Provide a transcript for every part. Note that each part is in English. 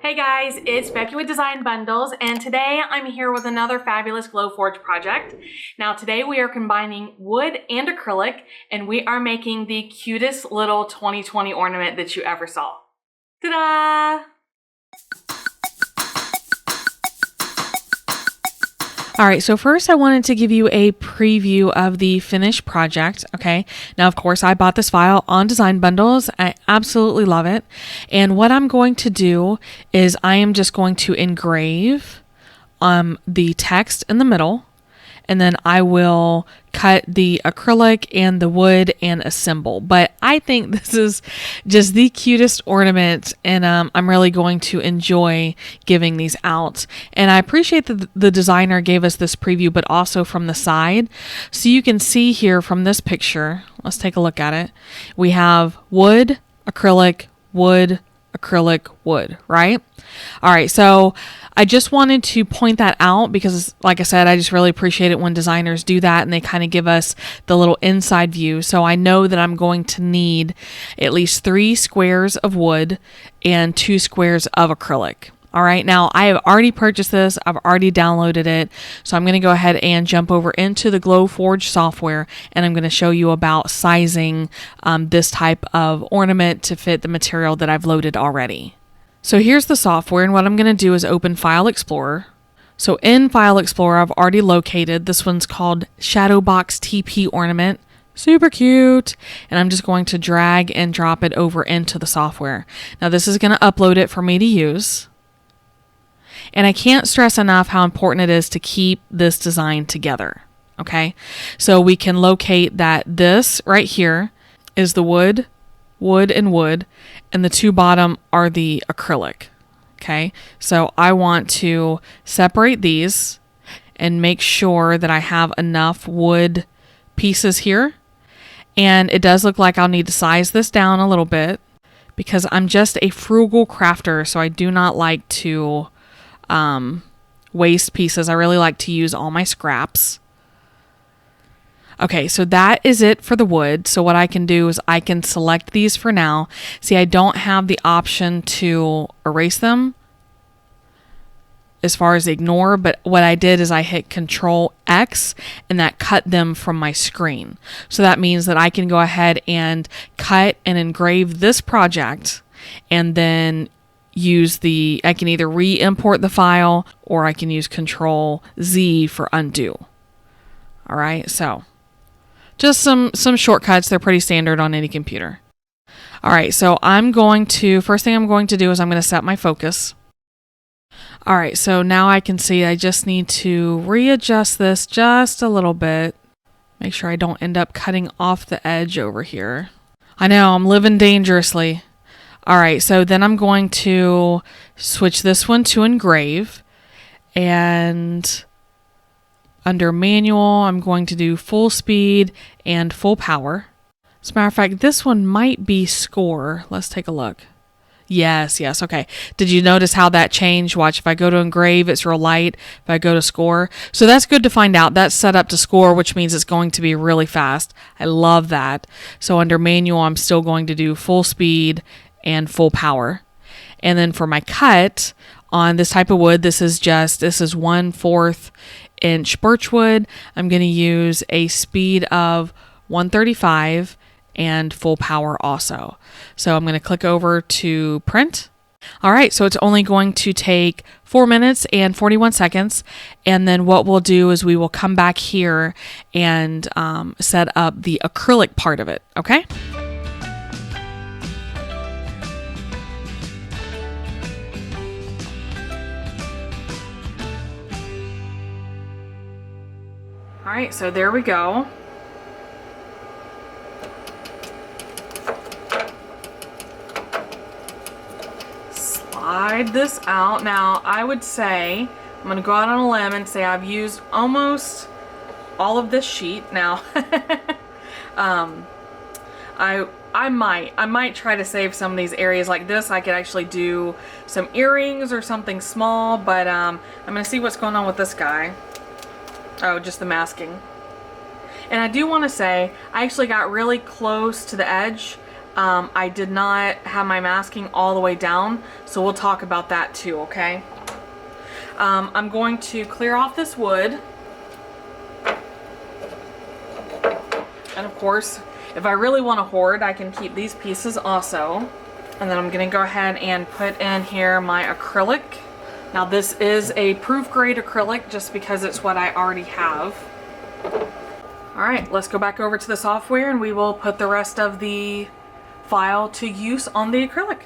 Hey guys, it's Becky with Design Bundles, and today I'm here with another fabulous Glowforge project. Now today we are combining wood and acrylic, and we are making the cutest little 2020 ornament that you ever saw. Ta-da! All right, so first I wanted to give you a preview of the finished project, okay? Now, of course, I bought this file on Design Bundles. I absolutely love it. And what I'm going to do is I am just going to engrave the text in the middle, and then I will cut the acrylic and the wood and assemble. But I think this is just the cutest ornament, and I'm really going to enjoy giving these out. And I appreciate that the designer gave us this preview, but also from the side. So you can see here from this picture, let's take a look at it. We have wood, acrylic, wood, acrylic, wood, right? All right, so I just wanted to point that out because, like I said, I just really appreciate it when designers do that and they kind of give us the little inside view. So I know that I'm going to need at least 3 squares of wood and 2 squares of acrylic. All right, now I have already purchased this. I've already downloaded it. So I'm going to go ahead and jump over into the Glowforge software, and I'm going to show you about sizing this type of ornament to fit the material that I've loaded already. So here's the software, and what I'm going to do is open File Explorer. So in File Explorer, I've already located, this one's called Shadowbox TP Ornament. Super cute. And I'm just going to drag and drop it over into the software. Now this is going to upload it for me to use. And I can't stress enough how important it is to keep this design together. Okay, so we can locate that this right here is the wood, and wood, and the 2 bottom are the acrylic. Okay, so I want to separate these and make sure that I have enough wood pieces here. And it does look like I'll need to size this down a little bit because I'm just a frugal crafter, so I do not like to waste pieces. I really like to use all my scraps. Okay, so that is it for the wood. So what I can do is I can select these for now. See, I don't have the option to erase them as far as ignore, but what I did is I hit Control X and that cut them from my screen. So that means that I can go ahead and cut and engrave this project, and then I can either re-import the file or I can use Control Z for undo. All right, so just some shortcuts. They're pretty standard on any computer. All right, so first thing I'm going to do is I'm going to set my focus. All right, so now I can see I just need to readjust this just a little bit. Make sure I don't end up cutting off the edge over here. I know, I'm living dangerously. All right, so then I'm going to switch this one to engrave, and under manual, I'm going to do full speed and full power. As a matter of fact, this one might be score. Let's take a look. Yes, okay. Did you notice how that changed? Watch, if I go to engrave, it's real light. If I go to score. So that's good to find out. That's set up to score, which means it's going to be really fast. I love that. So under manual, I'm still going to do full speed and full power. And then for my cut on this type of wood, this is 1/4 inch birchwood. I'm going to use a speed of 135 and full power also. So I'm going to click over to print. All right, so it's only going to take 4 minutes and 41 seconds. And then what we'll do is we will come back here and set up the acrylic part of it, okay? All right, so there we go. Slide this out. Now, I would say, I'm going to go out on a limb and say I've used almost all of this sheet. Now, I might try to save some of these areas like this. I could actually do some earrings or something small, but I'm going to see what's going on with this guy. Oh, just the masking. And I do want to say, I actually got really close to the edge I did not have my masking all the way down, so we'll talk about that too, okay? I'm going to clear off this wood. And of course, if I really want to hoard, I can keep these pieces also. And then I'm going to go ahead and put in here my acrylic. Now this is a proof grade acrylic just because it's what I already have. All right, let's go back over to the software and we will put the rest of the file to use on the acrylic.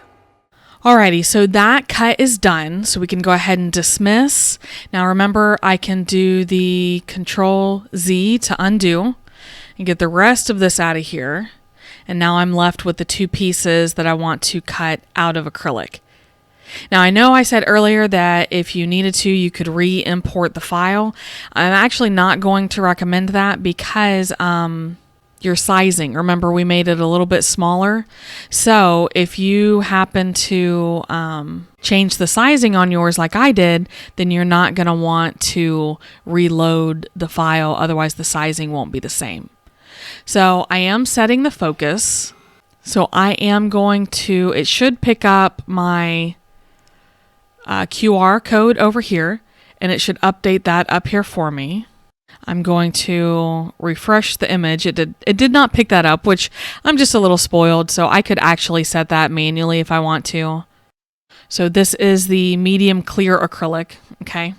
Alrighty, so that cut is done, so we can go ahead and dismiss. Now remember, I can do the Control Z to undo and get the rest of this out of here. And now I'm left with the two pieces that I want to cut out of acrylic. Now I know I said earlier that if you needed to, you could re-import the file. I'm actually not going to recommend that because your sizing. Remember, we made it a little bit smaller. So if you happen to change the sizing on yours like I did, then you're not going to want to reload the file. Otherwise, the sizing won't be the same. So I am setting the focus. So I am going to, it should pick up my QR code over here, and it should update that up here for me. I'm going to refresh the image. It did not pick that up, which I'm just a little spoiled, so I could actually set that manually if I want to. So this is the medium clear acrylic, okay?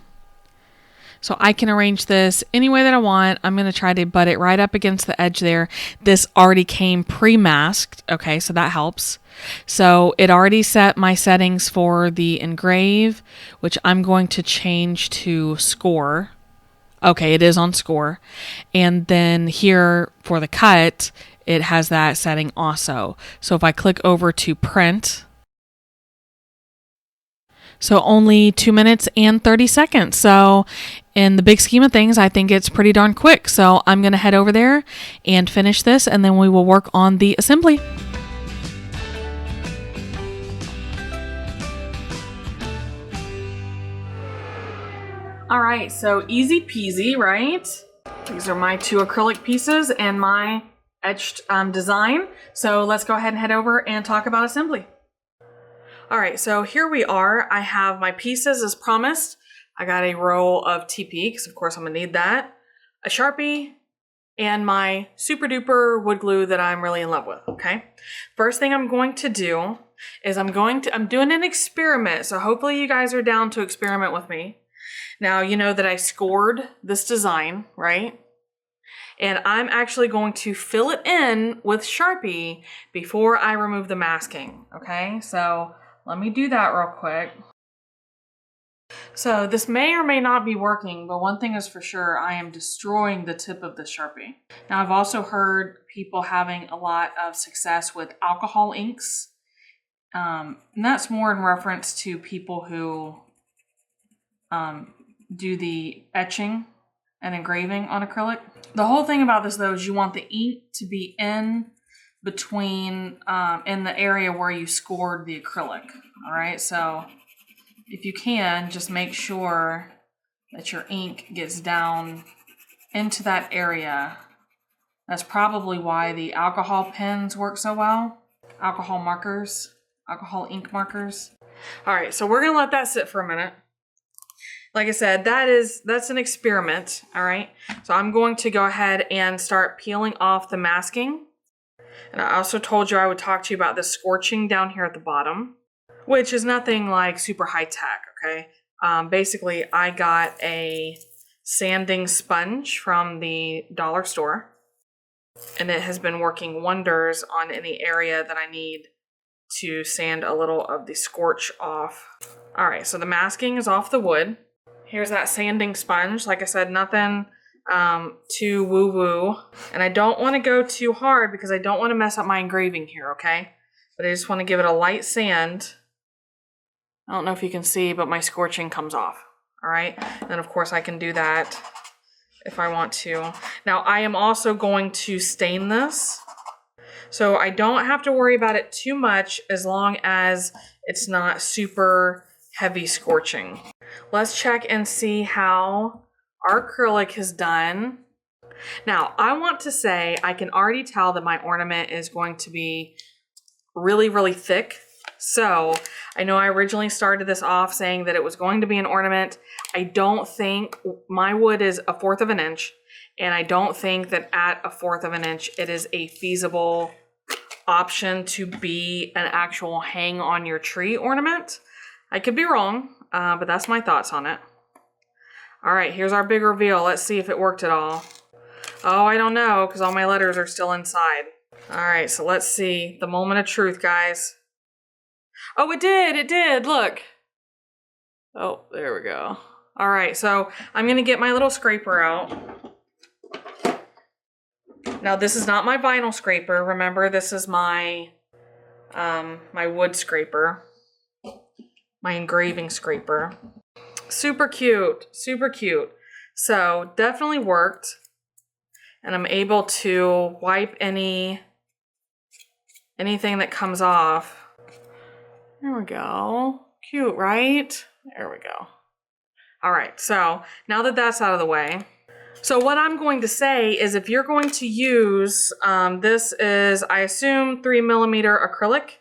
So I can arrange this any way that I want. I'm going to try to butt it right up against the edge there. This already came pre-masked, okay, so that helps. So it already set my settings for the engrave, which I'm going to change to score. Okay, it is on score. And then here for the cut, it has that setting also. So if I click over to print, so only 2 minutes and 30 seconds. So in the big scheme of things, I think it's pretty darn quick. So I'm going to head over there and finish this, and then we will work on the assembly. All right, so easy peasy, right? These are my two acrylic pieces and my etched design. So let's go ahead and head over and talk about assembly. All right, so here we are. I have my pieces as promised. I got a roll of TP, because of course I'm gonna need that, a Sharpie, and my super duper wood glue that I'm really in love with, okay? First thing I'm going to do is I'm doing an experiment, so hopefully you guys are down to experiment with me. Now, you know that I scored this design, right? And I'm actually going to fill it in with Sharpie before I remove the masking, okay? So let me do that real quick. So this may or may not be working, but one thing is for sure, I am destroying the tip of the Sharpie. Now, I've also heard people having a lot of success with alcohol inks. And that's more in reference to people who do the etching and engraving on acrylic. The whole thing about this though is you want the ink to be in between, in the area where you scored the acrylic. All right, so if you can, just make sure that your ink gets down into that area. That's probably why the alcohol pens work so well. Alcohol markers, alcohol ink markers. All right, so we're gonna let that sit for a minute. Like I said, that's an experiment, all right? So I'm going to go ahead and start peeling off the masking. And I also told you I would talk to you about the scorching down here at the bottom, which is nothing like super high tech, okay? Basically, I got a sanding sponge from the dollar store, and it has been working wonders on any area that I need to sand a little of the scorch off. All right, so the masking is off the wood. Here's that sanding sponge. Like I said, nothing too woo-woo. And I don't want to go too hard because I don't want to mess up my engraving here, okay? But I just want to give it a light sand. I don't know if you can see, but my scorching comes off, all right? And then, of course, I can do that if I want to. Now, I am also going to stain this. So I don't have to worry about it too much as long as it's not super heavy scorching. Let's check and see how our acrylic has done. Now, I want to say I can already tell that my ornament is going to be really, really thick. So I know I originally started this off saying that it was going to be an ornament. I don't think, my wood is 1/4 of an inch, and I don't think that at 1/4 of an inch it is a feasible option to be an actual hang on your tree ornament. I could be wrong, but that's my thoughts on it. All right, here's our big reveal. Let's see if it worked at all. Oh, I don't know, because all my letters are still inside. All right, so let's see. The moment of truth, guys. Oh, it did, look. Oh, there we go. All right, so I'm gonna get my little scraper out. Now, this is not my vinyl scraper. Remember, this is my, my wood scraper. My engraving scraper. Super cute, super cute. So definitely worked. And I'm able to wipe anything that comes off. There we go. Cute, right? There we go. All right, so now that that's out of the way, so what I'm going to say is if you're going to use, this is, I assume, 3mm acrylic,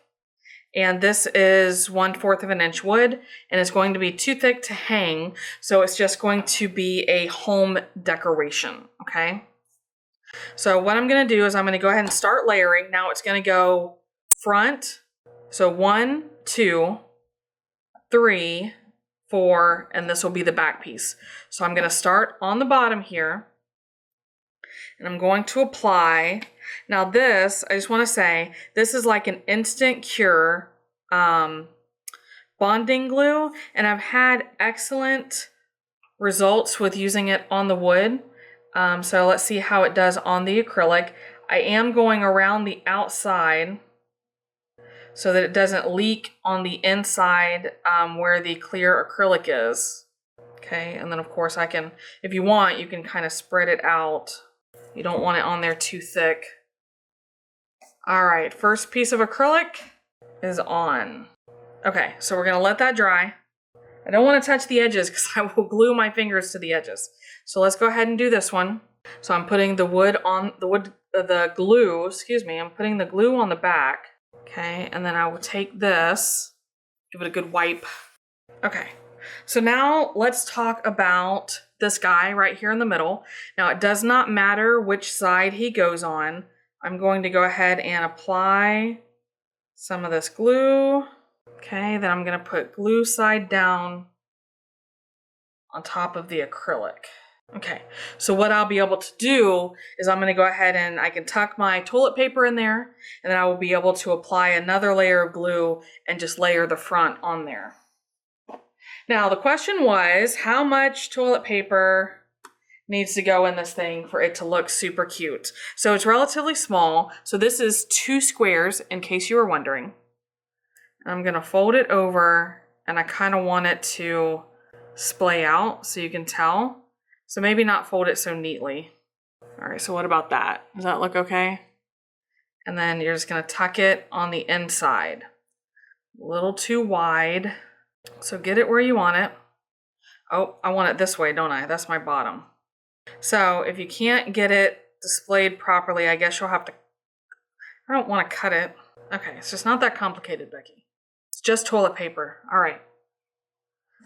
and this is 1/4 of an inch wood, and it's going to be too thick to hang, so it's just going to be a home decoration, okay? So what I'm gonna do is I'm gonna go ahead and start layering. Now it's gonna go front, so 1, 2, 3, 4, and this will be the back piece. So I'm gonna start on the bottom here, and I'm going to apply. Now this, I just wanna say, this is like an instant cure bonding glue, and I've had excellent results with using it on the wood. So let's see how it does on the acrylic. I am going around the outside so that it doesn't leak on the inside where the clear acrylic is. Okay, and then of course I can, if you want, you can kind of spread it out. You don't want it on there too thick. All right, first piece of acrylic is on. Okay, so we're gonna let that dry. I don't want to touch the edges because I will glue my fingers to the edges. So let's go ahead and do this one. So I'm putting the wood on the glue, excuse me, I'm putting the glue on the back. Okay, and then I will take this, give it a good wipe. Okay, so now let's talk about this guy right here in the middle. Now it does not matter which side he goes on. I'm going to go ahead and apply some of this glue. Okay, then I'm gonna put glue side down on top of the acrylic. Okay, so what I'll be able to do is I'm gonna go ahead and I can tuck my toilet paper in there, and then I will be able to apply another layer of glue and just layer the front on there. Now the question was, how much toilet paper needs to go in this thing for it to look super cute? So it's relatively small. So this is 2 squares, in case you were wondering. I'm gonna fold it over, and I kind of want it to splay out so you can tell. So maybe not fold it so neatly. All right, so what about that? Does that look okay? And then you're just gonna tuck it on the inside. A little too wide. So get it where you want it. Oh, I want it this way, don't I? That's my bottom. So if you can't get it displayed properly, I guess you'll have to, I don't want to cut it. Okay, it's just not that complicated, Becky. It's just toilet paper. All right.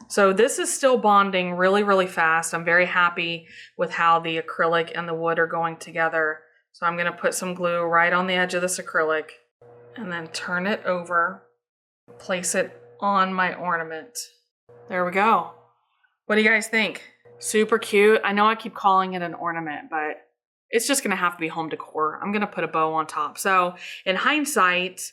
So this is still bonding really, really fast. I'm very happy with how the acrylic and the wood are going together. So I'm gonna put some glue right on the edge of this acrylic and then turn it over, place it on my ornament. There we go. What do you guys think? Super cute. I know I keep calling it an ornament, but it's just gonna have to be home decor. I'm gonna put a bow on top. So in hindsight,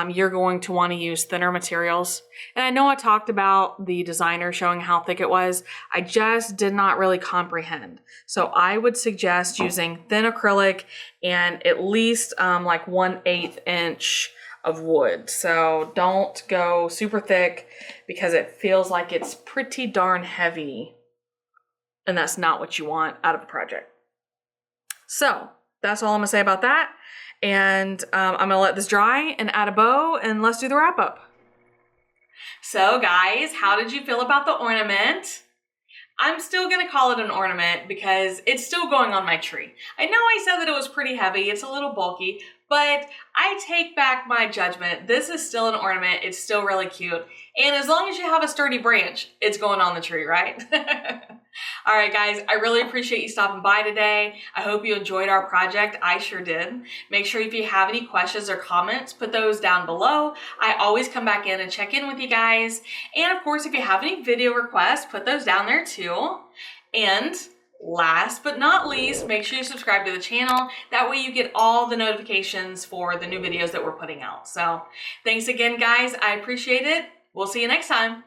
you're going to wanna use thinner materials. And I know I talked about the designer showing how thick it was. I just did not really comprehend. So I would suggest using thin acrylic and at least like 1/8 inch of wood. So don't go super thick because it feels like it's pretty darn heavy. And that's not what you want out of a project. So that's all I'm gonna say about that. And I'm gonna let this dry and add a bow, and let's do the wrap up. So guys, how did you feel about the ornament? I'm still gonna call it an ornament because it's still going on my tree. I know I said that it was pretty heavy, it's a little bulky, but I take back my judgment. This is still an ornament, it's still really cute. And as long as you have a sturdy branch, it's going on the tree, right? All right, guys, I really appreciate you stopping by today. I hope you enjoyed our project. I sure did. Make sure if you have any questions or comments, put those down below. I always come back in and check in with you guys. And of course, if you have any video requests, put those down there too. And last but not least, make sure you subscribe to the channel. That way you get all the notifications for the new videos that we're putting out. So thanks again, guys. I appreciate it. We'll see you next time.